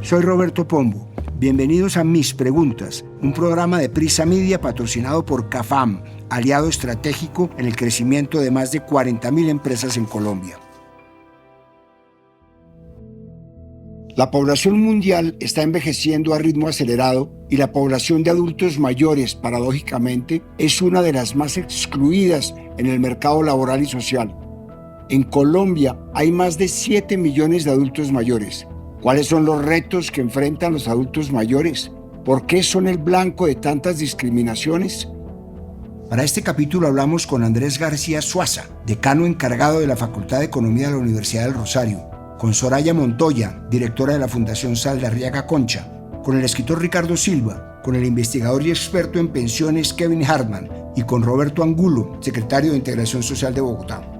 Soy Roberto Pombo. Bienvenidos a Mis Preguntas, un programa de Prisa Media patrocinado por CAFAM, aliado estratégico en el crecimiento de más de 40.000 empresas en Colombia. La población mundial está envejeciendo a ritmo acelerado y la población de adultos mayores, paradójicamente, es una de las más excluidas en el mercado laboral y social. En Colombia hay más de 7 millones de adultos mayores. ¿Cuáles son los retos que enfrentan los adultos mayores? ¿Por qué son el blanco de tantas discriminaciones? Para este capítulo hablamos con Andrés García Suaza, decano encargado de la Facultad de Economía de la Universidad del Rosario, con Soraya Montoya, directora de la Fundación Saldarriaga Concha, con el escritor Ricardo Silva, con el investigador y experto en pensiones Kevin Hartman y con Roberto Angulo, secretario de Integración Social de Bogotá.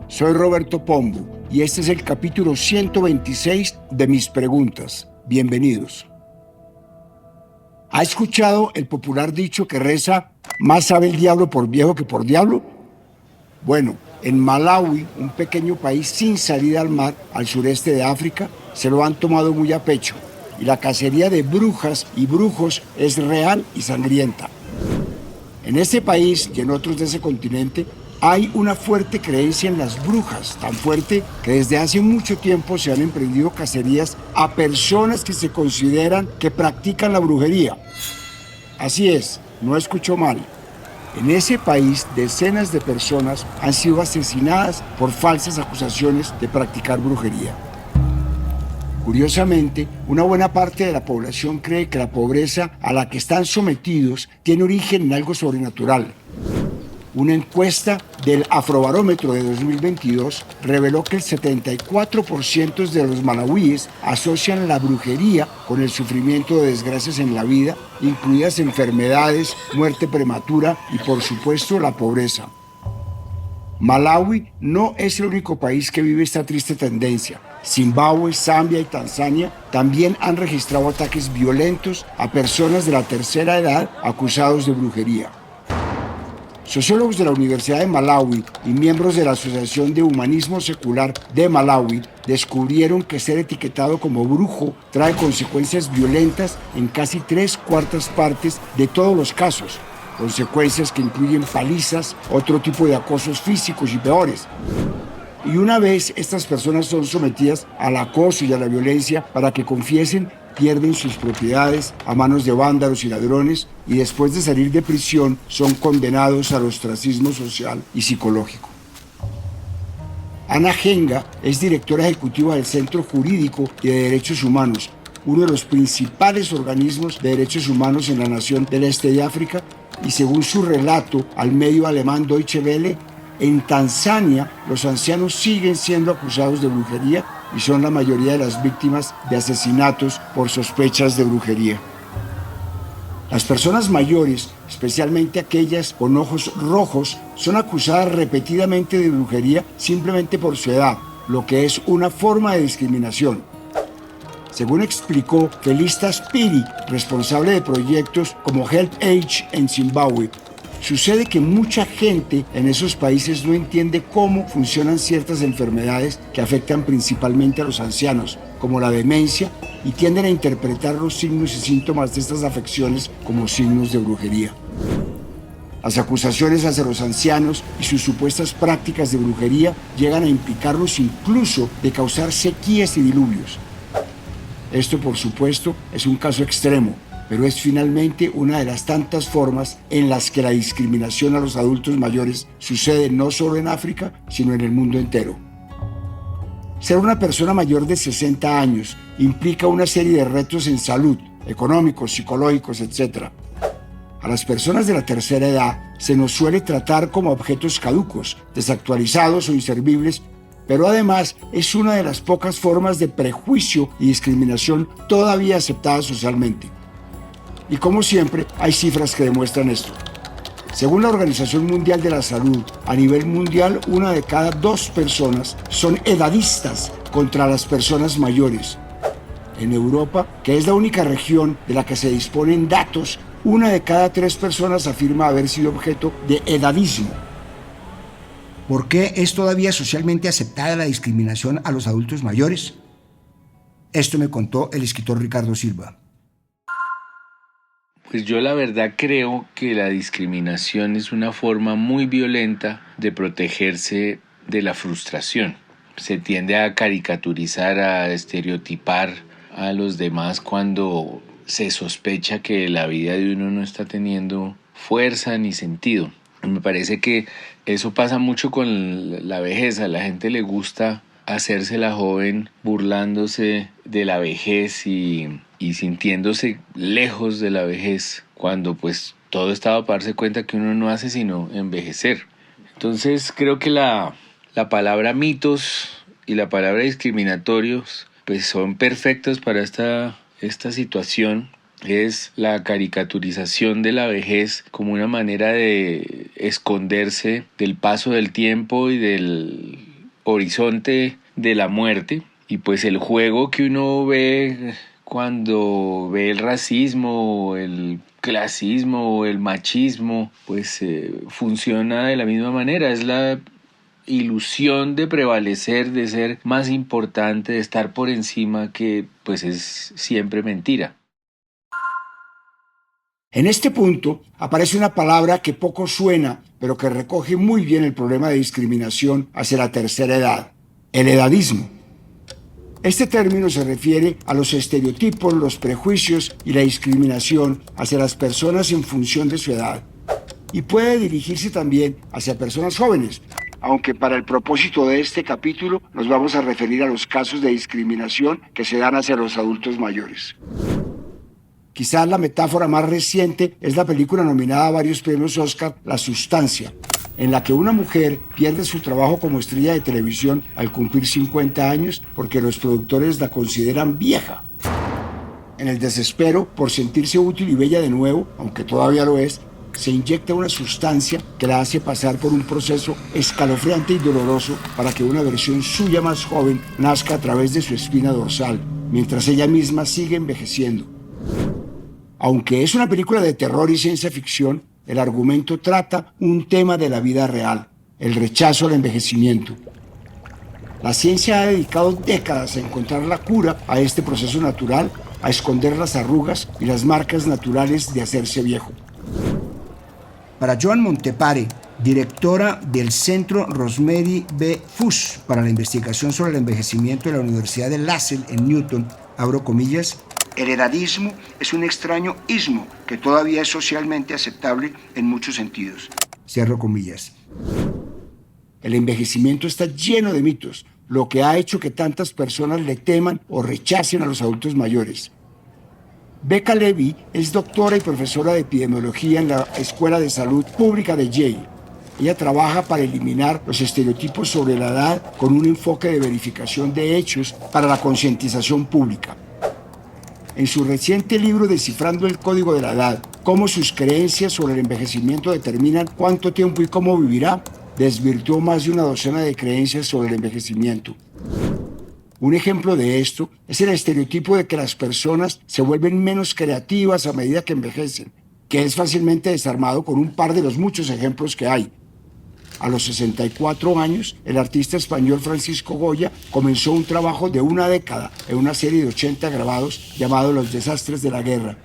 Soy Roberto Pombo y este es el capítulo 126 de Mis Preguntas. Bienvenidos. ¿Ha escuchado el popular dicho que reza, más sabe el diablo por viejo que por diablo? Bueno, en Malawi, un pequeño país sin salida al mar, al sureste de África, se lo han tomado muy a pecho y la cacería de brujas y brujos es real y sangrienta. En este país y en otros de ese continente hay una fuerte creencia en las brujas, tan fuerte que desde hace mucho tiempo se han emprendido cacerías a personas que se consideran que practican la brujería. Así es, no escuchó mal. En ese país, decenas de personas han sido asesinadas por falsas acusaciones de practicar brujería. Curiosamente, una buena parte de la población cree que la pobreza a la que están sometidos tiene origen en algo sobrenatural. Una encuesta del Afrobarómetro de 2022 reveló que el 74% de los malawíes asocian la brujería con el sufrimiento de desgracias en la vida, incluidas enfermedades, muerte prematura y, por supuesto, la pobreza. Malawi no es el único país que vive esta triste tendencia. Zimbabue, Zambia y Tanzania también han registrado ataques violentos a personas de la tercera edad acusados de brujería. Sociólogos de la Universidad de Malawi y miembros de la Asociación de Humanismo Secular de Malawi descubrieron que ser etiquetado como brujo trae consecuencias violentas en casi 3/4 partes de todos los casos, consecuencias que incluyen palizas, otro tipo de acosos físicos y peores. Y una vez estas personas son sometidas al acoso y a la violencia para que confiesen, pierden sus propiedades a manos de vándalos y ladrones y después de salir de prisión son condenados al ostracismo social y psicológico. Ana Genga es directora ejecutiva del Centro Jurídico y de Derechos Humanos, uno de los principales organismos de derechos humanos en la nación del este de África, y según su relato al medio alemán Deutsche Welle, en Tanzania los ancianos siguen siendo acusados de brujería y son la mayoría de las víctimas de asesinatos por sospechas de brujería. Las personas mayores, especialmente aquellas con ojos rojos, son acusadas repetidamente de brujería simplemente por su edad, lo que es una forma de discriminación. Según explicó Felistas Piri, responsable de proyectos como Help Age en Zimbabue, sucede que mucha gente en esos países no entiende cómo funcionan ciertas enfermedades que afectan principalmente a los ancianos, como la demencia, y tienden a interpretar los signos y síntomas de estas afecciones como signos de brujería. Las acusaciones hacia los ancianos y sus supuestas prácticas de brujería llegan a implicarlos incluso de causar sequías y diluvios. Esto, por supuesto, es un caso extremo, pero es finalmente una de las tantas formas en las que la discriminación a los adultos mayores sucede no solo en África, sino en el mundo entero. Ser una persona mayor de 60 años implica una serie de retos en salud, económicos, psicológicos, etc. A las personas de la tercera edad se nos suele tratar como objetos caducos, desactualizados o inservibles, pero además es una de las pocas formas de prejuicio y discriminación todavía aceptadas socialmente. Y como siempre, hay cifras que demuestran esto. Según la Organización Mundial de la Salud, a nivel mundial, 1 de cada 2 personas son edadistas contra las personas mayores. En Europa, que es la única región de la que se disponen datos, 1 de cada 3 personas afirma haber sido objeto de edadismo. ¿Por qué es todavía socialmente aceptada la discriminación a los adultos mayores? Esto me contó el escritor Ricardo Silva. Pues yo la verdad creo que la discriminación es una forma muy violenta de protegerse de la frustración. Se tiende a caricaturizar, a estereotipar a los demás cuando se sospecha que la vida de uno no está teniendo fuerza ni sentido. Me parece que eso pasa mucho con la vejez. A la gente le gusta hacerse la joven burlándose de la vejez y sintiéndose lejos de la vejez, cuando pues todo estaba para darse cuenta que uno no hace sino envejecer. Entonces creo que la palabra mitos y la palabra discriminatorios pues son perfectos para esta situación. Es la caricaturización de la vejez como una manera de esconderse del paso del tiempo y del horizonte de la muerte, y pues el juego que uno ve cuando ve el racismo, el clasismo, el machismo, pues funciona de la misma manera. Es la ilusión de prevalecer, de ser más importante, de estar por encima, que pues es siempre mentira. En este punto aparece una palabra que poco suena, pero que recoge muy bien el problema de discriminación hacia la tercera edad: el edadismo. Este término se refiere a los estereotipos, los prejuicios y la discriminación hacia las personas en función de su edad, y puede dirigirse también hacia personas jóvenes, aunque para el propósito de este capítulo nos vamos a referir a los casos de discriminación que se dan hacia los adultos mayores. Quizás la metáfora más reciente es la película nominada a varios premios Oscar, La Sustancia, en la que una mujer pierde su trabajo como estrella de televisión al cumplir 50 años porque los productores la consideran vieja. En el desespero por sentirse útil y bella de nuevo, aunque todavía lo es, se inyecta una sustancia que la hace pasar por un proceso escalofriante y doloroso para que una versión suya más joven nazca a través de su espina dorsal, mientras ella misma sigue envejeciendo. Aunque es una película de terror y ciencia ficción, el argumento trata un tema de la vida real: el rechazo al envejecimiento. La ciencia ha dedicado décadas a encontrar la cura a este proceso natural, a esconder las arrugas y las marcas naturales de hacerse viejo. Para Joan Montepare, directora del Centro Rosemary B. Fuss para la investigación sobre el envejecimiento de la Universidad de Lasalle en Newton, abro comillas, el edadismo es un extraño ismo que todavía es socialmente aceptable en muchos sentidos. Cierro comillas. El envejecimiento está lleno de mitos, lo que ha hecho que tantas personas le teman o rechacen a los adultos mayores. Becca Levy es doctora y profesora de epidemiología en la Escuela de Salud Pública de Yale. Ella trabaja para eliminar los estereotipos sobre la edad con un enfoque de verificación de hechos para la concientización pública. En su reciente libro Descifrando el Código de la Edad, cómo sus creencias sobre el envejecimiento determinan cuánto tiempo y cómo vivirá, desvirtuó más de una docena de creencias sobre el envejecimiento. Un ejemplo de esto es el estereotipo de que las personas se vuelven menos creativas a medida que envejecen, que es fácilmente desarmado con un par de los muchos ejemplos que hay. A los 64 años, el artista español Francisco Goya comenzó un trabajo de una década en una serie de 80 grabados llamado Los desastres de la guerra.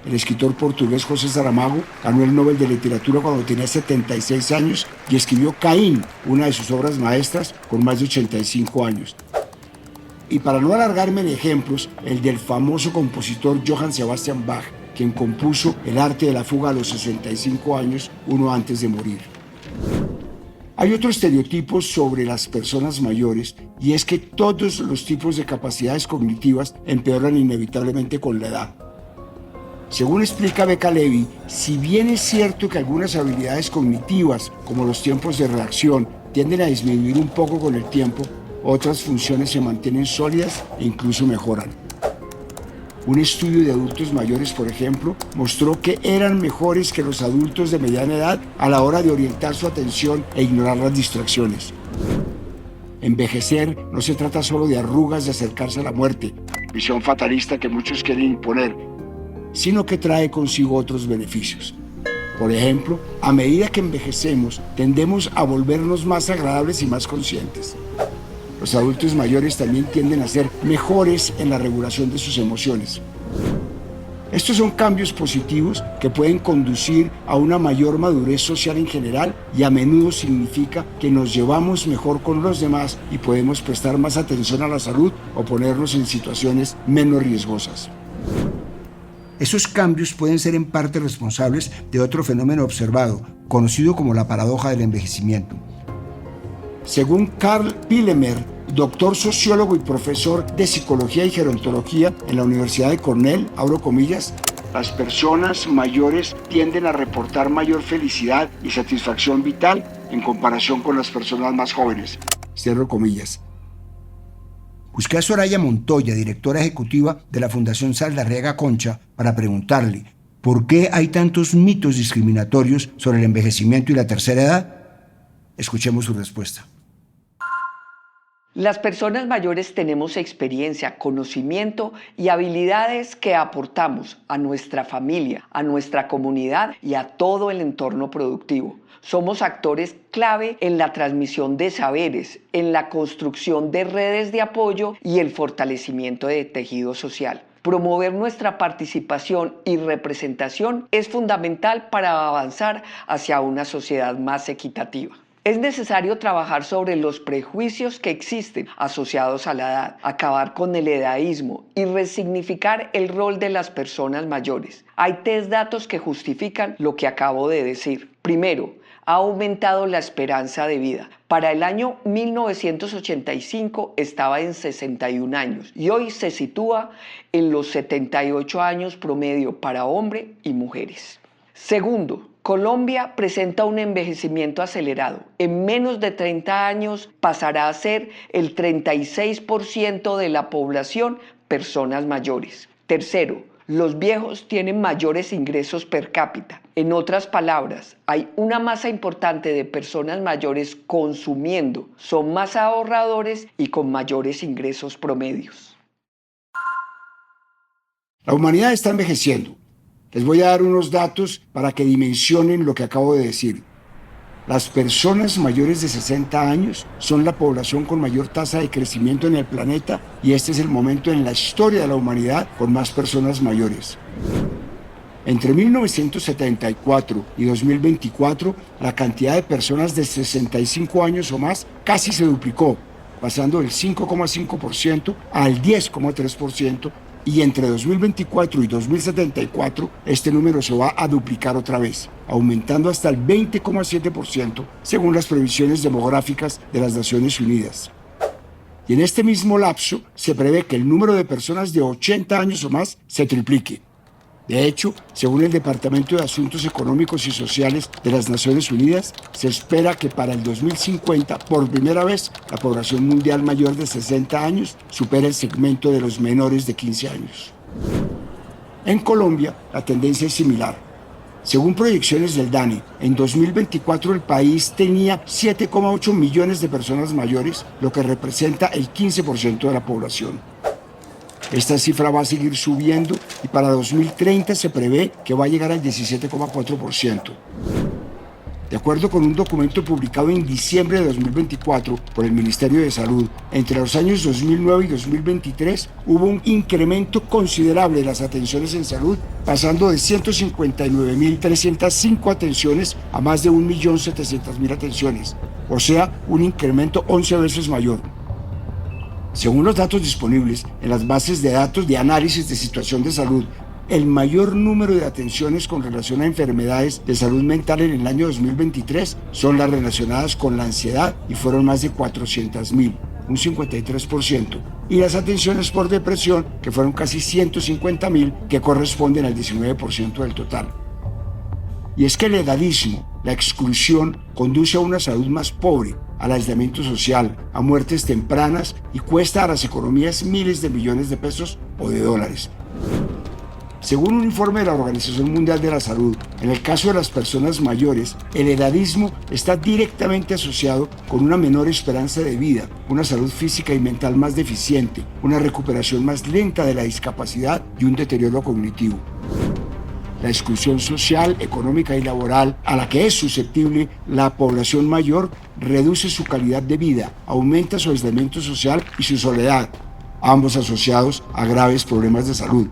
El escritor portugués José Saramago ganó el Nobel de Literatura cuando tenía 76 años y escribió Caín, una de sus obras maestras, con más de 85 años. Y para no alargarme en ejemplos, el del famoso compositor Johann Sebastian Bach, quien compuso El arte de la fuga a los 65 años, uno antes de morir. Hay otro estereotipo sobre las personas mayores, y es que todos los tipos de capacidades cognitivas empeoran inevitablemente con la edad. Según explica Becca Levy, si bien es cierto que algunas habilidades cognitivas, como los tiempos de reacción, tienden a disminuir un poco con el tiempo, otras funciones se mantienen sólidas e incluso mejoran. Un estudio de adultos mayores, por ejemplo, mostró que eran mejores que los adultos de mediana edad a la hora de orientar su atención e ignorar las distracciones. Envejecer no se trata solo de arrugas de acercarse a la muerte, visión fatalista que muchos quieren imponer, sino que trae consigo otros beneficios. Por ejemplo, a medida que envejecemos, tendemos a volvernos más agradables y más conscientes. Los adultos mayores también tienden a ser mejores en la regulación de sus emociones. Estos son cambios positivos que pueden conducir a una mayor madurez social en general y a menudo significa que nos llevamos mejor con los demás y podemos prestar más atención a la salud o ponernos en situaciones menos riesgosas. Esos cambios pueden ser en parte responsables de otro fenómeno observado, conocido como la paradoja del envejecimiento. Según Karl Pillemer, doctor sociólogo y profesor de psicología y gerontología en la Universidad de Cornell, abro comillas, las personas mayores tienden a reportar mayor felicidad y satisfacción vital en comparación con las personas más jóvenes, cierro comillas. Busqué a Soraya Montoya, directora ejecutiva de la Fundación Saldarriaga Concha, para preguntarle ¿por qué hay tantos mitos discriminatorios sobre el envejecimiento y la tercera edad? Escuchemos su respuesta. Las personas mayores tenemos experiencia, conocimiento y habilidades que aportamos a nuestra familia, a nuestra comunidad y a todo el entorno productivo. Somos actores clave en la transmisión de saberes, en la construcción de redes de apoyo y el fortalecimiento de tejido social. Promover nuestra participación y representación es fundamental para avanzar hacia una sociedad más equitativa. Es necesario trabajar sobre los prejuicios que existen asociados a la edad, acabar con el edadismo y resignificar el rol de las personas mayores. Hay 3 datos que justifican lo que acabo de decir. Primero, ha aumentado la esperanza de vida. Para el año 1985 estaba en 61 años y hoy se sitúa en los 78 años promedio para hombres y mujeres. Segundo, Colombia presenta un envejecimiento acelerado. En menos de 30 años pasará a ser el 36% de la población personas mayores. Tercero, los viejos tienen mayores ingresos per cápita. En otras palabras, hay una masa importante de personas mayores consumiendo, son más ahorradores y con mayores ingresos promedios. La humanidad está envejeciendo. Les voy a dar unos datos para que dimensionen lo que acabo de decir. Las personas mayores de 60 años son la población con mayor tasa de crecimiento en el planeta y este es el momento en la historia de la humanidad con más personas mayores. Entre 1974 y 2024, la cantidad de personas de 65 años o más casi se duplicó, pasando del 5,5% al 10,3%, y entre 2024 y 2074 este número se va a duplicar otra vez, aumentando hasta el 20,7% según las previsiones demográficas de las Naciones Unidas. Y en este mismo lapso se prevé que el número de personas de 80 años o más se triplique. De hecho, según el Departamento de Asuntos Económicos y Sociales de las Naciones Unidas, se espera que para el 2050, por primera vez, la población mundial mayor de 60 años supere el segmento de los menores de 15 años. En Colombia, la tendencia es similar. Según proyecciones del DANE, en 2024 el país tenía 7,8 millones de personas mayores, lo que representa el 15% de la población. Esta cifra va a seguir subiendo y para 2030 se prevé que va a llegar al 17,4%. De acuerdo con un documento publicado en diciembre de 2024 por el Ministerio de Salud, entre los años 2009 y 2023 hubo un incremento considerable de las atenciones en salud, pasando de 159.305 atenciones a más de 1.700.000 atenciones, o sea, un incremento 11 veces mayor. Según los datos disponibles en las bases de datos de análisis de situación de salud, el mayor número de atenciones con relación a enfermedades de salud mental en el año 2023 son las relacionadas con la ansiedad y fueron más de 400.000, un 53%, y las atenciones por depresión, que fueron casi 150.000, que corresponden al 19% del total. Y es que el edadismo, la exclusión, conduce a una salud más pobre, al aislamiento social, a muertes tempranas y cuesta a las economías miles de millones de pesos o de dólares. Según un informe de la Organización Mundial de la Salud, en el caso de las personas mayores, el edadismo está directamente asociado con una menor esperanza de vida, una salud física y mental más deficiente, una recuperación más lenta de la discapacidad y un deterioro cognitivo. la exclusión social, económica y laboral a la que es susceptible la población mayor reduce su calidad de vida, aumenta su aislamiento social y su soledad, ambos asociados a graves problemas de salud.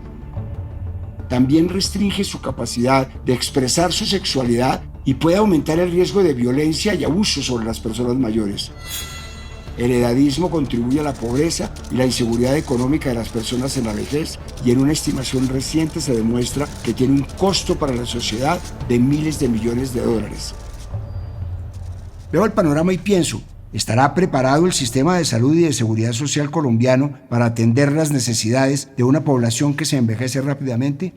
También restringe su capacidad de expresar su sexualidad y puede aumentar el riesgo de violencia y abuso sobre las personas mayores. El edadismo contribuye a la pobreza y la inseguridad económica de las personas en la vejez, y en una estimación reciente se demuestra que tiene un costo para la sociedad de miles de millones de dólares. Veo el panorama y pienso, ¿estará preparado el sistema de salud y de seguridad social colombiano para atender las necesidades de una población que se envejece rápidamente?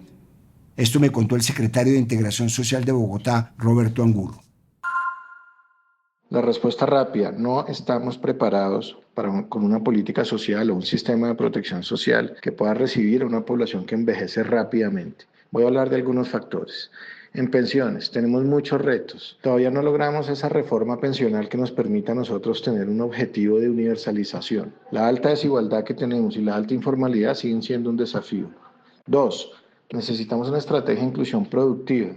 Esto me contó el secretario de Integración Social de Bogotá, Roberto Angulo. La respuesta rápida: no estamos preparados con una política social o un sistema de protección social que pueda recibir a una población que envejece rápidamente. Voy a hablar de algunos factores. En pensiones tenemos muchos retos. Todavía no logramos esa reforma pensional que nos permita a nosotros tener un objetivo de universalización. La alta desigualdad que tenemos y la alta informalidad siguen siendo un desafío. 2. Necesitamos una estrategia de inclusión productiva,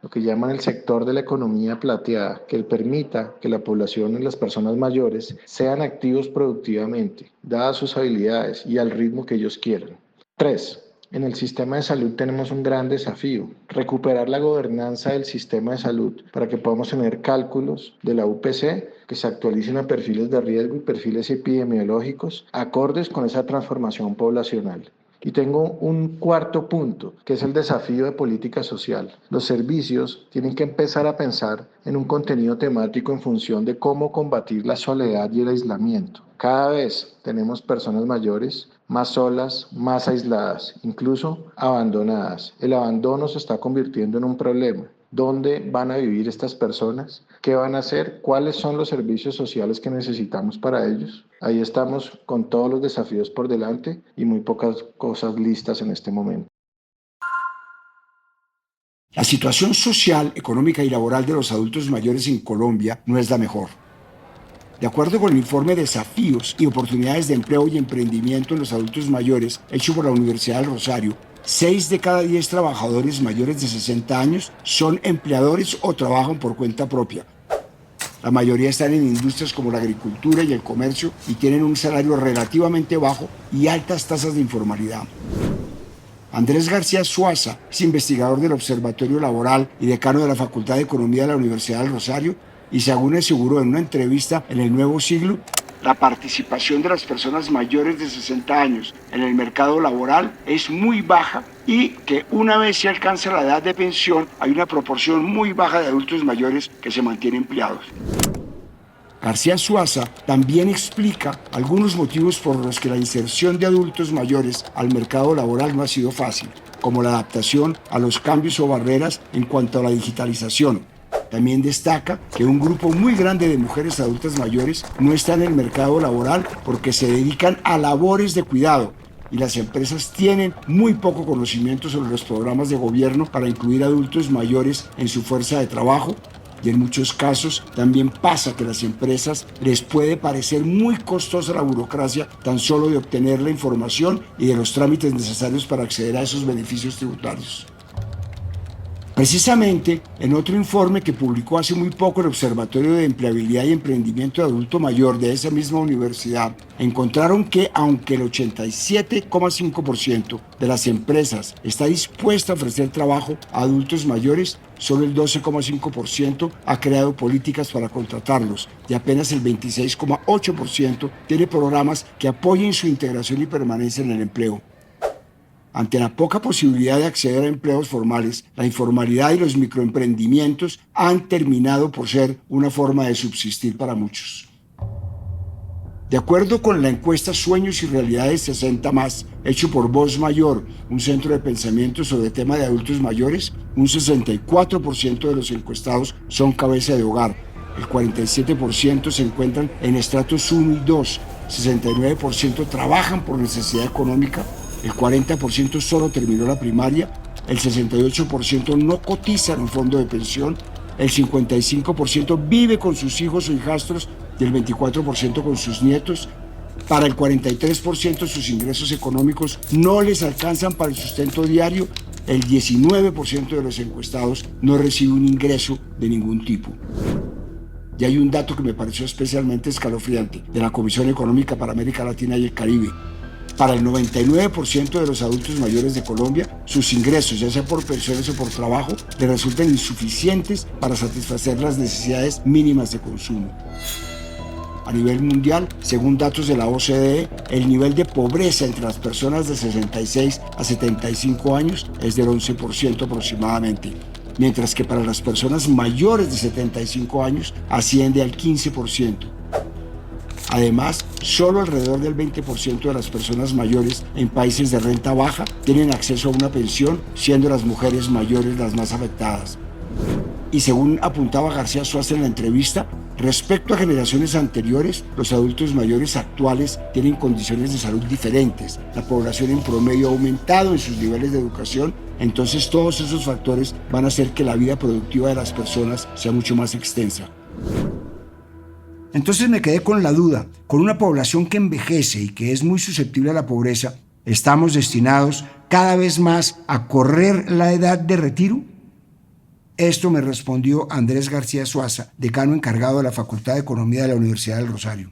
lo que llaman el sector de la economía plateada, que permita que la población y las personas mayores sean activos productivamente, dadas sus habilidades y al ritmo que ellos quieran. 3. En el sistema de salud tenemos un gran desafío: recuperar la gobernanza del sistema de salud para que podamos tener cálculos de la UPC que se actualicen a perfiles de riesgo y perfiles epidemiológicos acordes con esa transformación poblacional. Y tengo un cuarto punto, que es el desafío de política social. Los servicios tienen que empezar a pensar en un contenido temático en función de cómo combatir la soledad y el aislamiento. Cada vez tenemos personas mayores más solas, más aisladas, incluso abandonadas. El abandono se está convirtiendo en un problema. ¿Dónde van a vivir estas personas? ¿Qué van a hacer? ¿Cuáles son los servicios sociales que necesitamos para ellos? Ahí estamos con todos los desafíos por delante y muy pocas cosas listas en este momento. La situación social, económica y laboral de los adultos mayores en Colombia no es la mejor. De acuerdo con el informe Desafíos y Oportunidades de Empleo y Emprendimiento en los Adultos Mayores, hecho por la Universidad del Rosario, 6 de cada 10 trabajadores mayores de 60 años son empleadores o trabajan por cuenta propia. La mayoría están en industrias como la agricultura y el comercio y tienen un salario relativamente bajo y altas tasas de informalidad. Andrés García Suaza es investigador del Observatorio Laboral y decano de la Facultad de Economía de la Universidad del Rosario, y según aseguró en una entrevista en El Nuevo Siglo, la participación de las personas mayores de 60 años en el mercado laboral es muy baja y que una vez se alcanza la edad de pensión hay una proporción muy baja de adultos mayores que se mantienen empleados. García Suaza también explica algunos motivos por los que la inserción de adultos mayores al mercado laboral no ha sido fácil, como la adaptación a los cambios o barreras en cuanto a la digitalización. También destaca que un grupo muy grande de mujeres adultas mayores no está en el mercado laboral porque se dedican a labores de cuidado y las empresas tienen muy poco conocimiento sobre los programas de gobierno para incluir adultos mayores en su fuerza de trabajo, y en muchos casos también pasa que a las empresas les puede parecer muy costosa la burocracia tan solo de obtener la información y de los trámites necesarios para acceder a esos beneficios tributarios. Precisamente, en otro informe que publicó hace muy poco el Observatorio de Empleabilidad y Emprendimiento de Adulto Mayor de esa misma universidad, encontraron que aunque el 87,5% de las empresas está dispuesta a ofrecer trabajo a adultos mayores, solo el 12,5% ha creado políticas para contratarlos y apenas el 26,8% tiene programas que apoyen su integración y permanencia en el empleo. Ante la poca posibilidad de acceder a empleos formales, la informalidad y los microemprendimientos han terminado por ser una forma de subsistir para muchos. De acuerdo con la encuesta Sueños y Realidades 60+, hecho por Voz Mayor, un centro de pensamiento sobre el tema de adultos mayores, un 64% de los encuestados son cabeza de hogar, el 47% se encuentran en estratos 1 y 2, 69% trabajan por necesidad económica, el 40% solo terminó la primaria, el 68% no cotiza en un fondo de pensión, el 55% vive con sus hijos o hijastros y el 24% con sus nietos. Para el 43% sus ingresos económicos no les alcanzan para el sustento diario el 19% de los encuestados no recibe un ingreso de ningún tipo. Y hay un dato que me pareció especialmente escalofriante de la Comisión Económica para América Latina y el Caribe. Para el 99% de los adultos mayores de Colombia, sus ingresos, ya sea por pensiones o por trabajo, les resultan insuficientes para satisfacer las necesidades mínimas de consumo. A nivel mundial, según datos de la OCDE, el nivel de pobreza entre las personas de 66 a 75 años es del 11% aproximadamente, mientras que para las personas mayores de 75 años asciende al 15%. Además, solo alrededor del 20% de las personas mayores en países de renta baja tienen acceso a una pensión, siendo las mujeres mayores las más afectadas. Y según apuntaba García Suárez en la entrevista, respecto a generaciones anteriores, los adultos mayores actuales tienen condiciones de salud diferentes. La población en promedio ha aumentado en sus niveles de educación, entonces todos esos factores van a hacer que la vida productiva de las personas sea mucho más extensa. Entonces me quedé con la duda, con una población que envejece y que es muy susceptible a la pobreza, ¿estamos destinados cada vez más a correr la edad de retiro? Esto me respondió Andrés García Suaza, decano encargado de la Facultad de Economía de la Universidad del Rosario.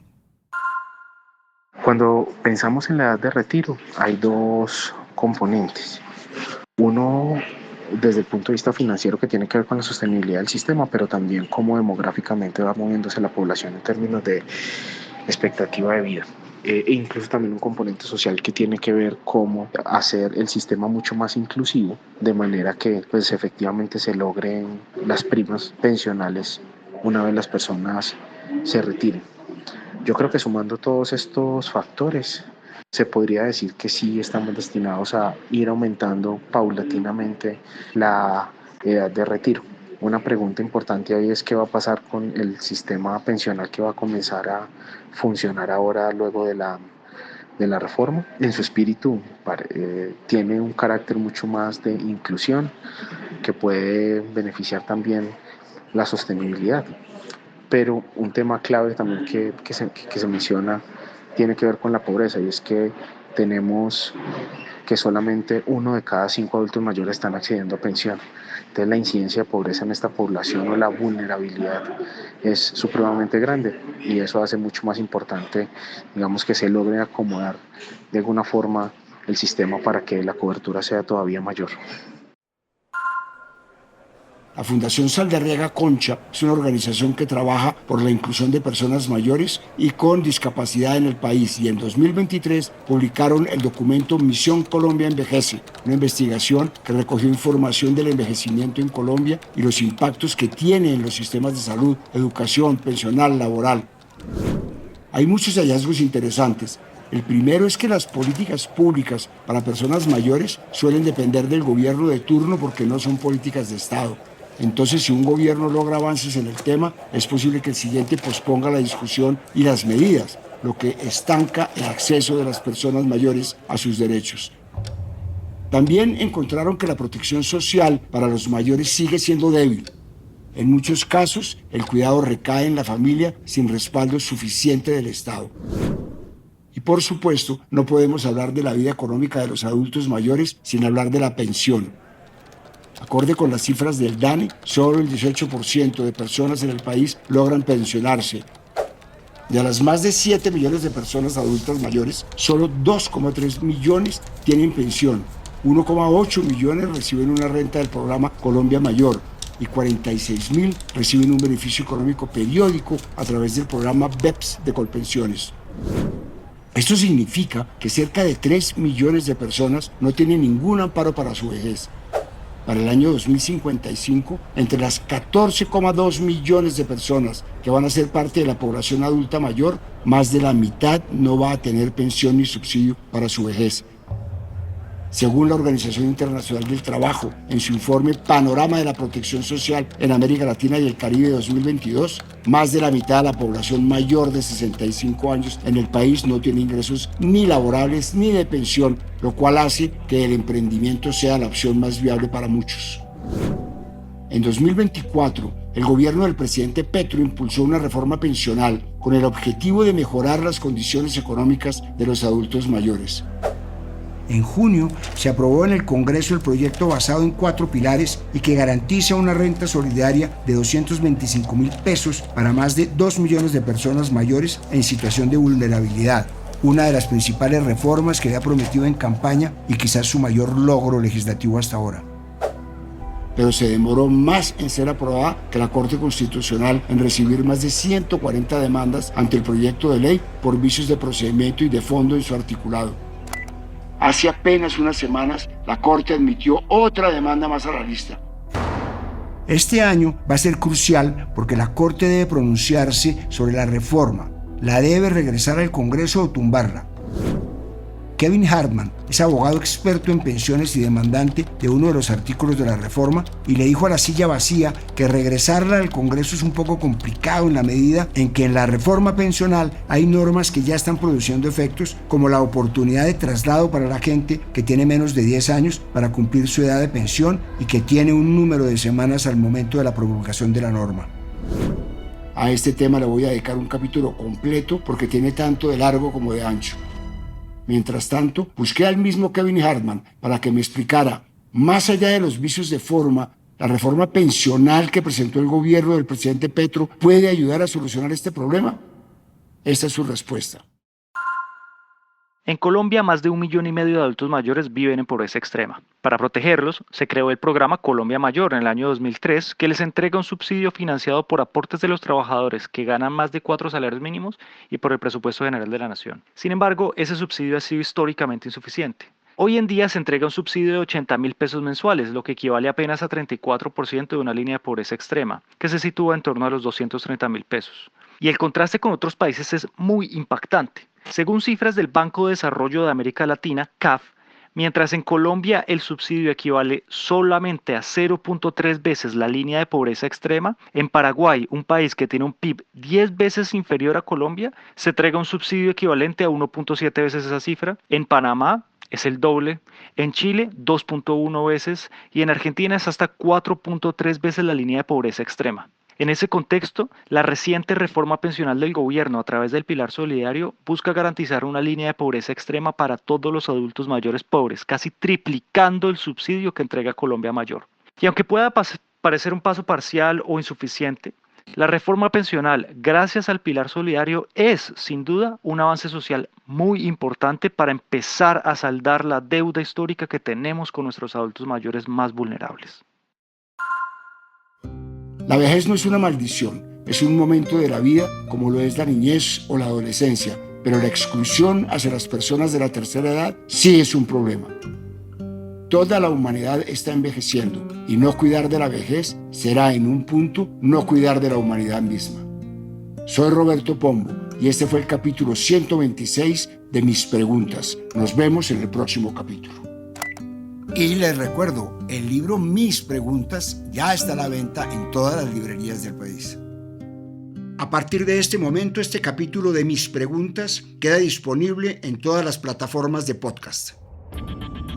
Cuando pensamos en la edad de retiro, hay dos componentes. Uno, desde el punto de vista financiero, que tiene que ver con la sostenibilidad del sistema, pero también cómo demográficamente va moviéndose la población en términos de expectativa de vida. E incluso también un componente social que tiene que ver cómo hacer el sistema mucho más inclusivo, de manera que pues efectivamente se logren las primas pensionales una vez las personas se retiren. Yo creo que sumando todos estos factores, se podría decir que sí estamos destinados a ir aumentando paulatinamente la edad de retiro. Una pregunta importante ahí es qué va a pasar con el sistema pensional que va a comenzar a funcionar ahora luego de la reforma. En su espíritu tiene un carácter mucho más de inclusión que puede beneficiar también la sostenibilidad. Pero un tema clave también que se menciona tiene que ver con la pobreza, y es que tenemos que solamente 1 de cada 5 adultos mayores están accediendo a pensión. Entonces la incidencia de pobreza en esta población o la vulnerabilidad es supremamente grande, y eso hace mucho más importante, digamos, que se logre acomodar de alguna forma el sistema para que la cobertura sea todavía mayor. La Fundación Saldarriaga Concha es una organización que trabaja por la inclusión de personas mayores y con discapacidad en el país, y en 2023 publicaron el documento Misión Colombia Envejece, una investigación que recogió información del envejecimiento en Colombia y los impactos que tiene en los sistemas de salud, educación, pensional, laboral. Hay muchos hallazgos interesantes. El primero es que las políticas públicas para personas mayores suelen depender del gobierno de turno porque no son políticas de Estado. Entonces, si un gobierno logra avances en el tema, es posible que el siguiente posponga la discusión y las medidas, lo que estanca el acceso de las personas mayores a sus derechos. También encontraron que la protección social para los mayores sigue siendo débil. En muchos casos, el cuidado recae en la familia sin respaldo suficiente del Estado. Y por supuesto, no podemos hablar de la vida económica de los adultos mayores sin hablar de la pensión. Acorde con las cifras del DANE, solo el 18% de personas en el país logran pensionarse. De las más de 7 millones de personas adultas mayores, solo 2,3 millones tienen pensión. 1,8 millones reciben una renta del programa Colombia Mayor y 46.000 reciben un beneficio económico periódico a través del programa BEPS de Colpensiones. Esto significa que cerca de 3 millones de personas no tienen ningún amparo para su vejez. Para el año 2055, entre las 14,2 millones de personas que van a ser parte de la población adulta mayor, más de la mitad no va a tener pensión ni subsidio para su vejez. Según la Organización Internacional del Trabajo, en su informe Panorama de la Protección Social en América Latina y el Caribe 2022, más de la mitad de la población mayor de 65 años en el país no tiene ingresos ni laborables ni de pensión, lo cual hace que el emprendimiento sea la opción más viable para muchos. En 2024, el gobierno del presidente Petro impulsó una reforma pensional con el objetivo de mejorar las condiciones económicas de los adultos mayores. En junio se aprobó en el Congreso el proyecto basado en 4 pilares y que garantiza una renta solidaria de 225.000 pesos para más de 2 millones de personas mayores en situación de vulnerabilidad. Una de las principales reformas que había prometido en campaña y quizás su mayor logro legislativo hasta ahora. Pero se demoró más en ser aprobada que la Corte Constitucional en recibir más de 140 demandas ante el proyecto de ley por vicios de procedimiento y de fondo en su articulado. Hace apenas unas semanas, la Corte admitió otra demanda más a la lista. Este año va a ser crucial porque la Corte debe pronunciarse sobre la reforma. La debe regresar al Congreso o tumbarla. Kevin Hartman es abogado experto en pensiones y demandante de uno de los artículos de la reforma y le dijo a La Silla Vacía que regresarla al Congreso es un poco complicado en la medida en que en la reforma pensional hay normas que ya están produciendo efectos, como la oportunidad de traslado para la gente que tiene menos de 10 años para cumplir su edad de pensión y que tiene un número de semanas al momento de la promulgación de la norma. A este tema le voy a dedicar un capítulo completo porque tiene tanto de largo como de ancho. Mientras tanto, busqué al mismo Kevin Hartman para que me explicara, más allá de los vicios de forma, la reforma pensional que presentó el gobierno del presidente Petro puede ayudar a solucionar este problema. Esta es su respuesta. En Colombia, más de 1,5 millones de adultos mayores viven en pobreza extrema. Para protegerlos, se creó el programa Colombia Mayor en el año 2003, que les entrega un subsidio financiado por aportes de los trabajadores que ganan más de 4 salarios mínimos y por el presupuesto general de la nación. Sin embargo, ese subsidio ha sido históricamente insuficiente. Hoy en día se entrega un subsidio de 80.000 pesos mensuales, lo que equivale apenas a 34% de una línea de pobreza extrema, que se sitúa en torno a los 230.000 pesos. Y el contraste con otros países es muy impactante. Según cifras del Banco de Desarrollo de América Latina, CAF, mientras en Colombia el subsidio equivale solamente a 0.3 veces la línea de pobreza extrema, en Paraguay, un país que tiene un PIB 10 veces inferior a Colombia, se entrega un subsidio equivalente a 1.7 veces esa cifra. En Panamá es el doble, en Chile 2.1 veces y en Argentina es hasta 4.3 veces la línea de pobreza extrema. En ese contexto, la reciente reforma pensional del gobierno a través del Pilar Solidario busca garantizar una línea de pobreza extrema para todos los adultos mayores pobres, casi triplicando el subsidio que entrega Colombia Mayor. Y aunque pueda parecer un paso parcial o insuficiente, la reforma pensional, gracias al Pilar Solidario, es, sin duda, un avance social muy importante para empezar a saldar la deuda histórica que tenemos con nuestros adultos mayores más vulnerables. La vejez no es una maldición, es un momento de la vida como lo es la niñez o la adolescencia, pero la exclusión hacia las personas de la tercera edad sí es un problema. Toda la humanidad está envejeciendo y no cuidar de la vejez será en un punto no cuidar de la humanidad misma. Soy Roberto Pombo y este fue el capítulo 126 de Mis Preguntas. Nos vemos en el próximo capítulo. Y les recuerdo, el libro Mis Preguntas ya está a la venta en todas las librerías del país. A partir de este momento, este capítulo de Mis Preguntas queda disponible en todas las plataformas de podcast.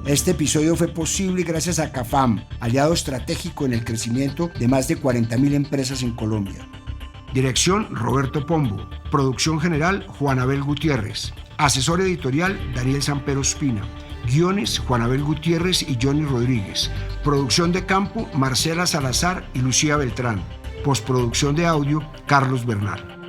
Este episodio fue posible gracias a CAFAM, aliado estratégico en el crecimiento de más de 40.000 empresas en Colombia. Dirección, Roberto Pombo. Producción general, Juan Abel Gutiérrez. Asesor editorial, Daniel Sampero Espina. Guiones, Juan Abel Gutiérrez y Johnny Rodríguez. Producción de campo, Marcela Salazar y Lucía Beltrán. Postproducción de audio, Carlos Bernal.